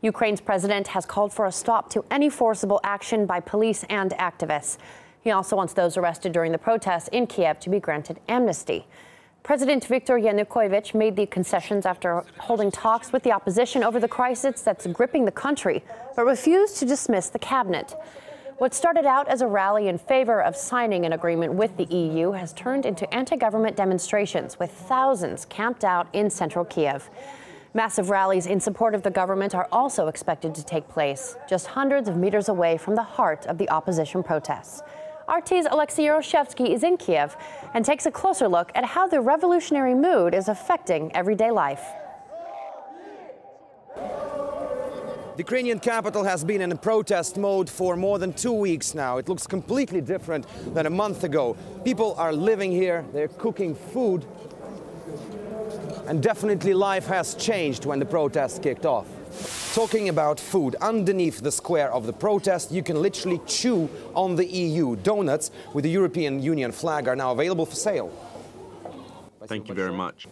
Ukraine's president has called for a stop to any forcible action by police and activists. He also wants those arrested during the protests in Kiev to be granted amnesty. President Viktor Yanukovych made the concessions after holding talks with the opposition over the crisis that's gripping the country, but refused to dismiss the cabinet. What started out as a rally in favor of signing an agreement with the EU has turned into anti-government demonstrations, with thousands camped out in central Kiev. Massive rallies in support of the government are also expected to take place, just hundreds of meters away from the heart of the opposition protests. RT's Alexei Yaroshevsky is in Kiev and takes a closer look at how the revolutionary mood is affecting everyday life. The Ukrainian capital has been in protest mode for more than 2 weeks now. It looks completely different than a month ago. People are living here, they're cooking food, and definitely life has changed when the protests kicked off. Talking about food, underneath the square of the protest, you can literally chew on the EU. Donuts with the European Union flag are now available for sale. Thank you very much.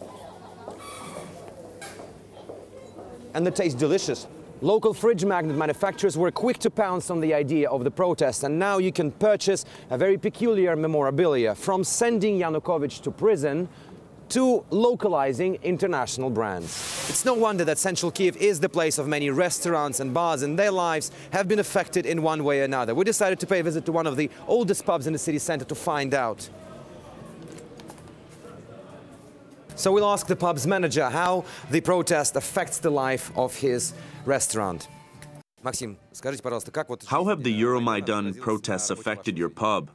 And they taste delicious. Local fridge magnet manufacturers were quick to pounce on the idea of the protest, and now you can purchase a very peculiar memorabilia, from sending Yanukovych to prison to localizing international brands. It's no wonder that central Kiev is the place of many restaurants and bars, and their lives have been affected in one way or another. We decided to pay a visit to one of the oldest pubs in the city center to find out. So we'll ask the pub's manager how the protest affects the life of his restaurant. How have the Euromaidan protests affected your pub?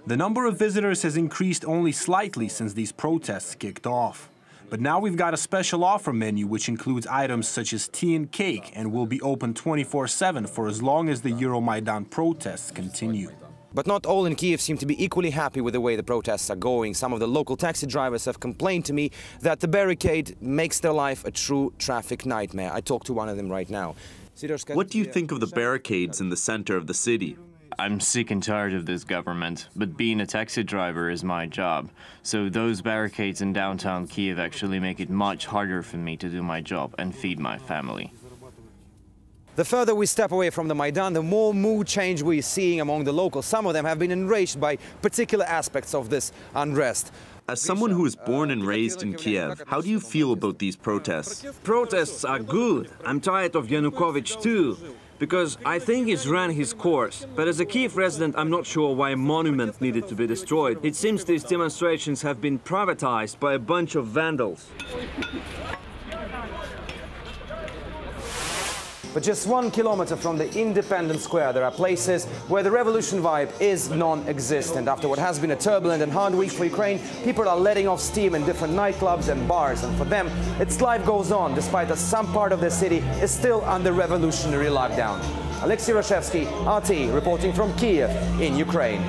The number of visitors has increased only slightly since these protests kicked off. But now we've got a special offer menu which includes items such as tea and cake and will be open 24/7 for as long as the Euromaidan protests continue. But not all in Kiev seem to be equally happy with the way the protests are going. Some of the local taxi drivers have complained to me that the barricade makes their life a true traffic nightmare. I talked to one of them right now. What do you think of the barricades in the center of the city? I'm sick and tired of this government, but being a taxi driver is my job. So those barricades in downtown Kiev actually make it much harder for me to do my job and feed my family. The further we step away from the Maidan, the more mood change we're seeing among the locals. Some of them have been enraged by particular aspects of this unrest. As someone who was born and raised in Kiev, how do you feel about these protests? Protests are good. I'm tired of Yanukovych too, because I think he's ran his course. But as a Kiev resident, I'm not sure why a monument needed to be destroyed. It seems these demonstrations have been privatized by a bunch of vandals. But just 1 kilometer from the Independence Square, there are places where the revolution vibe is non-existent. After what has been a turbulent and hard week for Ukraine, people are letting off steam in different nightclubs and bars. And for them, its life goes on, despite that some part of the city is still under revolutionary lockdown. Alexei Yaroshevsky, RT, reporting from Kiev in Ukraine.